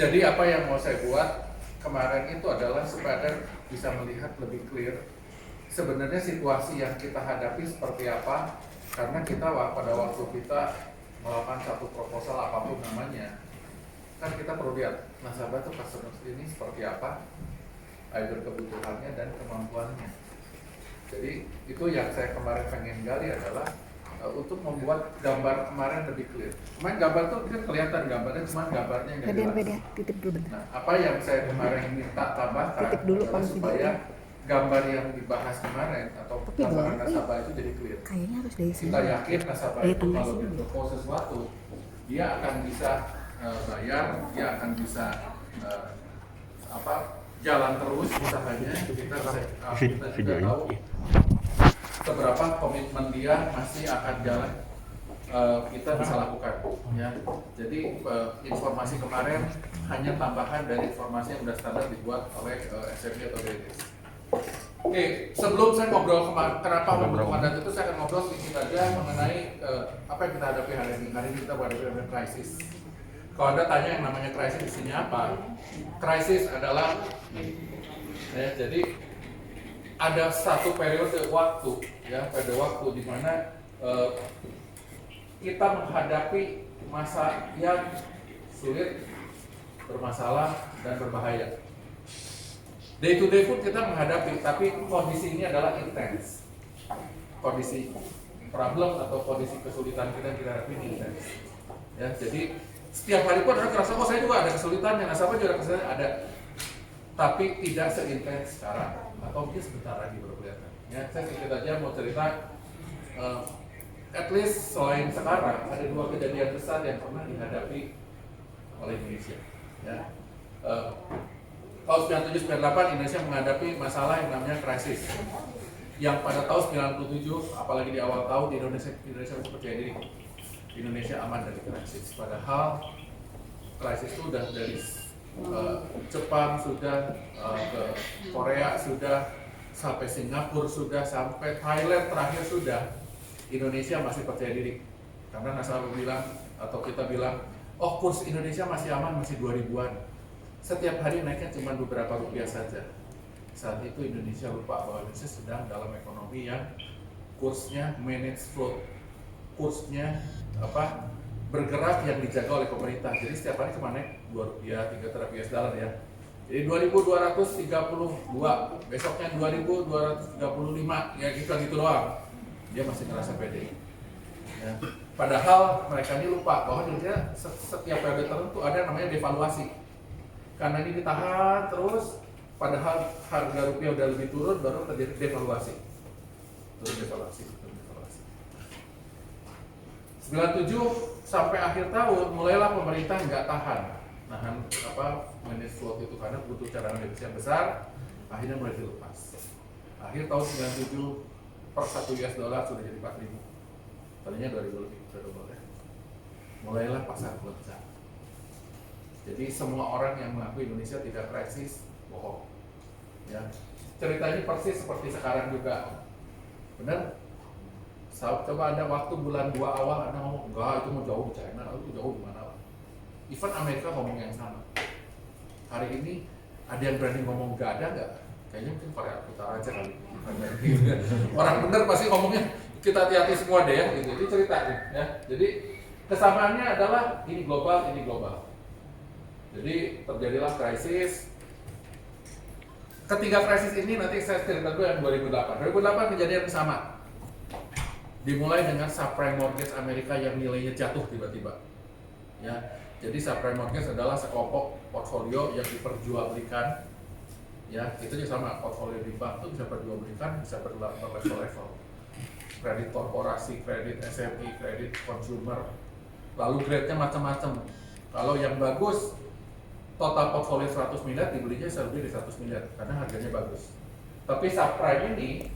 Jadi apa yang mau saya buat kemarin itu adalah supaya bisa melihat lebih clear sebenarnya situasi yang kita hadapi seperti apa, karena kita pada waktu kita melakukan satu proposal apapun namanya, kan kita perlu lihat nasabah tuh customer ini seperti apa, either kebutuhannya dan kemampuannya. Jadi itu yang saya kemarin pengen gali adalah untuk membuat gambar kemarin lebih clear. Kemarin gambar tuh kan kelihatan gambarnya, cuma gambarnya yang jelas. Titip dulu bentar. Nah, apa yang saya kemarin minta tambahkan Titip dulu adalah supaya gambar yang dibahas kemarin atau gambaran nasabah itu jadi clear. Kayaknya harus dari sini. Kita yakin nasabah itu kalau berpropos sesuatu, dia akan bisa bayar, dia akan bisa jalan terus usahanya. Kita juga tahu seberapa komitmen dia masih akan jalan, kita bisa lakukan ya. Jadi informasi kemarin hanya tambahan dari informasi yang sudah standar dibuat oleh SME atau DDS. Oke, sebelum saya ngobrol kenapa membutuhkan data itu, saya akan ngobrol sedikit aja mengenai apa yang kita hadapi hari ini. Hari ini kita menghadapi dengan krisis. Kalau Anda tanya yang namanya krisis di sini apa? Krisis adalah ya, jadi ada satu periode waktu di mana kita menghadapi masa yang sulit, bermasalah dan berbahaya. Day to day pun kita menghadapi, tapi kondisi ini adalah intens. Kondisi problem atau kondisi kesulitan kita hadapi ini intens. Ya, jadi setiap hari pun orang merasa, oh saya juga ada kesulitan, yang nasabah juga ada kesulitan, ada. Tapi tidak seintens sekarang, atau mungkin sebentar lagi baru kelihatan. Ya, saya sedikit aja mau cerita, at least selain sekarang, ada dua kejadian besar yang pernah dihadapi oleh Indonesia. Ya. Tahun 97-98 Indonesia menghadapi masalah yang namanya krisis. Yang pada tahun 97, apalagi di awal tahun Indonesia masih percaya diri Indonesia aman dari krisis. Padahal krisis itu udah dari Jepang sudah, ke Korea sudah, sampai Singapura sudah, sampai Thailand terakhir sudah. Indonesia masih percaya diri karena nasabah bilang atau kita bilang, oh kurs Indonesia masih aman, masih 2000-an. Setiap hari naiknya cuma beberapa rupiah saja. Saat itu Indonesia lupa bahwa Indonesia sedang dalam ekonomi yang kursnya manage float, kursnya bergerak yang dijaga oleh pemerintah. Jadi setiap hari cuma naik 2 rupiah, 3 US dollar ya. Jadi 2232, besoknya 2235, ya gitu doang. Dia masih ngerasa pede. Ya. Padahal mereka ini lupa bahwa Indonesia setiap periode tertentu ada namanya devaluasi. Karena ini ditahan terus, padahal harga rupiah udah lebih turun, baru terjadi devaluasi. Turun devaluasi. 97 sampai akhir tahun mulailah pemerintah nggak tahan manage float itu karena butuh cadangan devisa yang besar, akhirnya mulai dilepas. Akhir tahun 97 per 1 US dollar sudah jadi 4.000. Tadinya 2.000 lebih, sudah double ya. Mulailah pasar pecah. Jadi semua orang yang mengaku Indonesia tidak krisis, bohong. Ya. Ceritanya persis seperti sekarang juga. Benar? Coba ada waktu bulan 2 awal Anda ngomong, enggak itu mau jauh di China, itu jauh di mana lah. Even Amerika ngomong yang sama. Hari ini ada yang berani ngomong enggak ada enggak? Kayaknya mungkin Korea Utara aja kali. Orang benar pasti ngomongnya kita hati-hati semua deh ya. Gitu. Jadi cerita ya. Jadi kesamaannya adalah ini global. Jadi terjadilah krisis. Ketiga krisis ini nanti saya cerita dulu yang 2008. 2008 kejadian sama. Dimulai dengan subprime mortgage Amerika yang nilainya jatuh tiba-tiba. Ya, jadi subprime mortgage adalah sekelompok portfolio yang diperjualbelikan. Ya, itu juga sama, portfolio di bank itu bisa berjualbelikan, bisa berlevel-level. Kredit korporasi, kredit SME, kredit consumer. Lalu grade-nya macam-macam. Kalau yang bagus, total portfolio 100 miliar dibelinya bisa lebih dari 100 miliar karena harganya bagus. Tapi subprime ini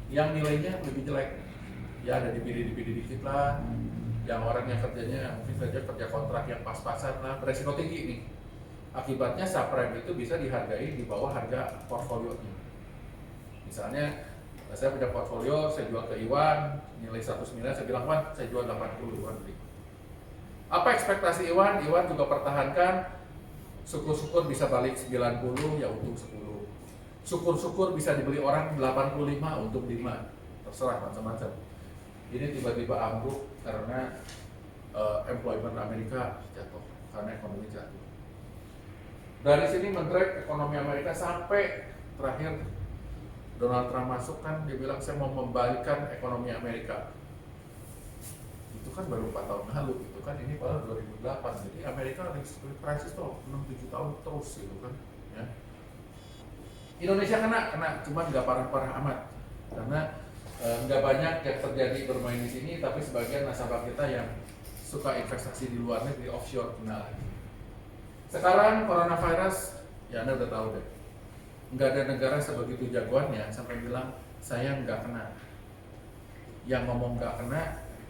yang nilainya lebih jelek. Ya ada dipilih dikit lah. Yang orang yang kerjanya mungkin saja kerja kontrak yang pas-pasan lah, beresiko tinggi nih. Akibatnya subprime itu bisa dihargai di bawah harga portfolionya. Misalnya saya punya portfolio, saya jual ke Iwan nilai 100 miliar, saya bilang Iwan saya jual 80, Iwan beli. Apa ekspektasi Iwan? Iwan juga pertahankan Syukur-syukur bisa balik 90, ya untung 10. Syukur-syukur bisa dibeli orang 85, untung 5. Terserah macam-macam. Ini tiba-tiba ambruk karena employment Amerika jatuh, karena ekonomi jatuh. Dari sini men-track ekonomi Amerika sampai terakhir Donald Trump masuk kan dia bilang saya mau membalikkan ekonomi Amerika. Itu kan baru 4 tahun lalu gitu kan, ini pada 2008. Jadi Amerika krisis tuh 6-7 tahun terus gitu kan ya. Indonesia kena cuman nggak parah-parah amat karena nggak banyak yang terjadi bermain di sini, tapi sebagian nasabah kita yang suka investasi di luar negeri offshore kena lagi. Sekarang coronavirus ya Anda udah tahu deh, nggak ada negara sebegitu jagoannya sampai bilang saya nggak kena. Yang ngomong nggak kena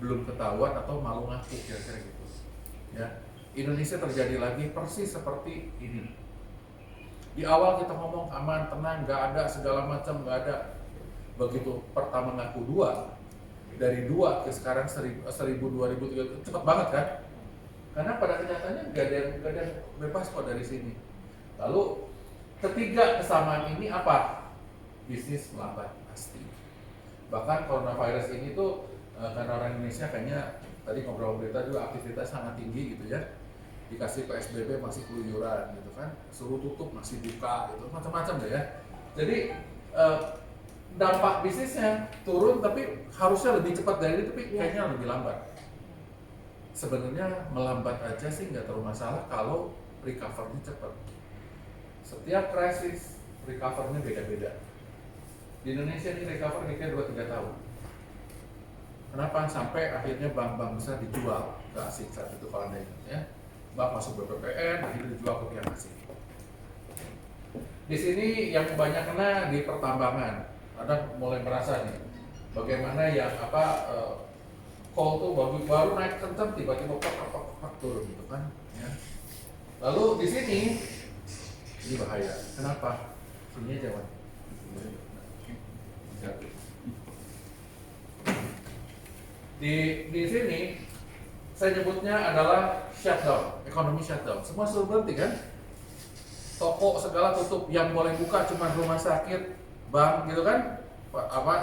belum ketahuan atau malu ngaku kira-kira gitu ya. Indonesia terjadi lagi persis seperti ini. Di awal kita ngomong aman, tenang, nggak ada segala macam, nggak ada. Begitu pertama ngaku 2, dari 2 ke sekarang 1000, 2000, 3000, cepet banget kan? Karena pada kenyataannya nggak ada yang bebas kok dari sini. Lalu ketiga kesamaan ini apa? Bisnis melambat pasti. Bahkan coronavirus ini tuh karena orang Indonesia kayaknya tadi ngobrol berita juga aktivitas sangat tinggi gitu ya. Dikasih PSBB masih keluyuran gitu kan, suruh tutup masih buka gitu, macam-macam deh ya. Jadi dampak bisnisnya turun, tapi harusnya lebih cepat dari itu, tapi kayaknya lebih lambat. Sebenarnya melambat aja sih nggak terlalu masalah kalau recovery-nya cepat. Setiap krisis recovery-nya beda-beda. Di Indonesia ini recovery kayak 2-3 tahun. Kenapa? Sampai akhirnya bank-bank besar dijual ke asing saat itu kalau Anda ingat ya. Bank masuk BPPN, akhirnya dijual ke pihak asing. Di sini yang banyak kena di pertambangan. Anda mulai merasa nih, bagaimana yang coal tuh baru naik kencang tiba-tiba turun gitu kan ya. Lalu di sini ini bahaya. Kenapa? Sini aja, Wan. Di sini saya nyebutnya adalah shutdown, ekonomi shutdown. Semua suruh berhenti kan? Toko segala tutup, yang boleh buka cuma rumah sakit, bank gitu kan?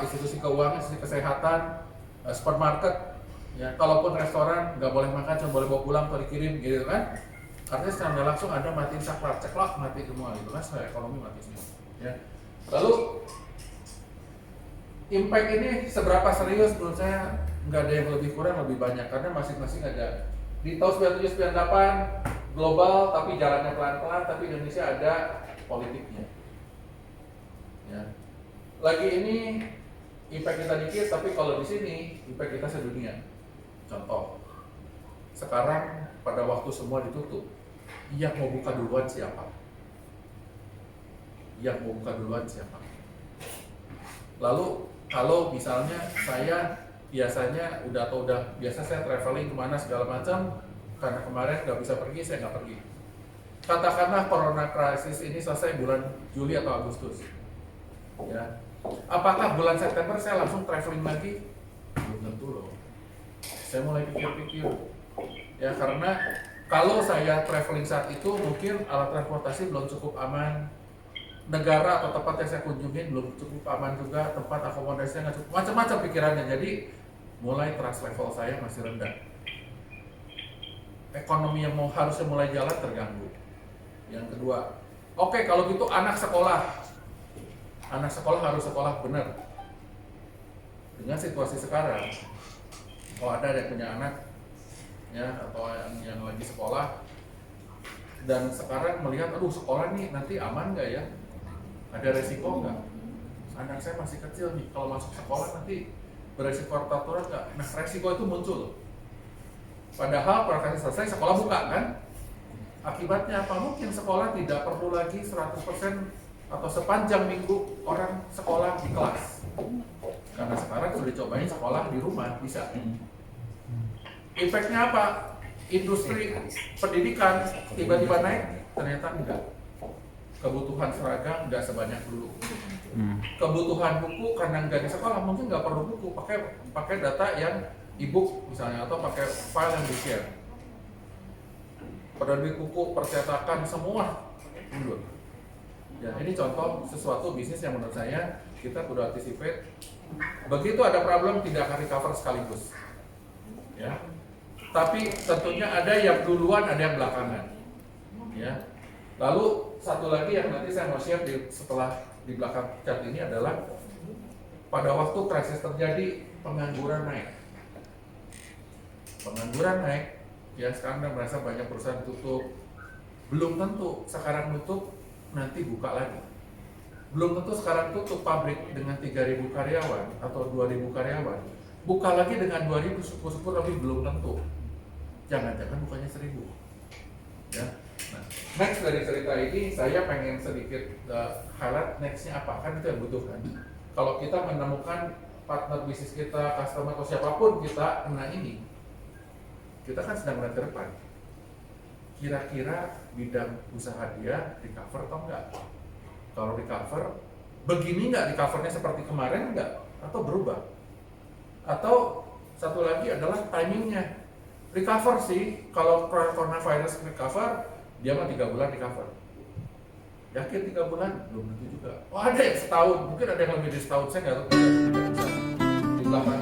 Institusi keuangan, institusi kesehatan, supermarket. Ya, kalaupun restoran nggak boleh makan, cuma boleh bawa pulang atau dikirim gitu kan? Artinya secara nggak langsung Anda matiin saklar, ceklak mati semua gitu kan? Secara ekonomi mati semua. Ya. Lalu impact ini seberapa serius menurut saya nggak ada yang lebih kurang lebih banyak karena masing-masing ada. Di tahun 97-98 global tapi jalannya pelan-pelan, tapi Indonesia ada politiknya. Ya. Lagi ini impact kita dikit, tapi kalau di sini impact kita sedunia. Contoh, sekarang pada waktu semua ditutup, yang mau buka duluan siapa? Yang mau buka duluan siapa? Lalu kalau misalnya saya biasanya biasa saya traveling kemana segala macam, karena kemarin nggak bisa pergi, saya nggak pergi. Katakanlah corona crisis ini selesai bulan Juli atau Agustus, ya. Apakah bulan September saya langsung traveling lagi? Belum tentu loh. Saya mulai pikir-pikir, ya karena kalau saya traveling saat itu mungkin alat transportasi belum cukup aman, negara atau tempat yang saya kunjungin belum cukup aman juga, tempat akomodasinya nggak cukup, macam-macam pikirannya. Jadi mulai trust level saya masih rendah. Ekonomi yang harusnya mulai jalan terganggu. Yang kedua, oke, kalau gitu anak sekolah harus sekolah benar. Dengan situasi sekarang, kalau ada yang punya anak ya atau yang lagi sekolah dan sekarang melihat aduh sekolah nih nanti aman nggak ya, ada resiko nggak, anak saya masih kecil nih kalau masuk sekolah nanti beresiko tertular nggak. Nah resiko itu muncul padahal praktek selesai sekolah buka kan. Akibatnya apa? Mungkin sekolah tidak perlu lagi 100% atau sepanjang minggu orang sekolah di kelas, karena sekarang sudah dicobain sekolah di rumah bisa. Impactnya apa? Industri pendidikan tiba-tiba naik? Ternyata enggak. Kebutuhan seragam enggak sebanyak dulu. Kebutuhan buku karena enggak di sekolah mungkin enggak perlu buku, pakai data yang e-book misalnya atau pakai file yang di-share. penerbit buku, percetakan, semua mundur. Ya, ini contoh sesuatu bisnis yang menurut saya kita perlu anticipate. Begitu ada problem tidak akan recover sekaligus. Ya. Tapi tentunya ada yang duluan, ada yang belakangan. Ya. Lalu satu lagi yang nanti saya mau share setelah di belakang chart ini adalah pada waktu krisis terjadi pengangguran naik. Pengangguran naik, ya sekarang udah merasa banyak perusahaan tutup. Belum tentu sekarang tutup nanti buka lagi. Belum tentu sekarang tutup pabrik dengan 3.000 karyawan atau 2.000 karyawan, buka lagi dengan 2.000, syukur-syukur, tapi belum tentu. Jangan-jangan bukanya 1.000. Ya. Nah, next dari cerita ini saya pengen sedikit highlight nextnya apa, kan itu yang butuhkan. Kalau kita menemukan partner bisnis kita, customer atau siapapun kita kena ini, kita kan sedang melihat ke depan. Kira-kira bidang usaha dia recover atau enggak? Kalau recover, begini enggak recovernya seperti kemarin enggak? Atau berubah? Atau satu lagi adalah timingnya. Recover sih, kalau coronavirus recover, dia mah 3 bulan recover. Yakin 3 bulan? Belum tentu juga. Oh ada yang setahun, mungkin ada yang lebih dari setahun, saya nggak tahu, tidak bisa. Di belakang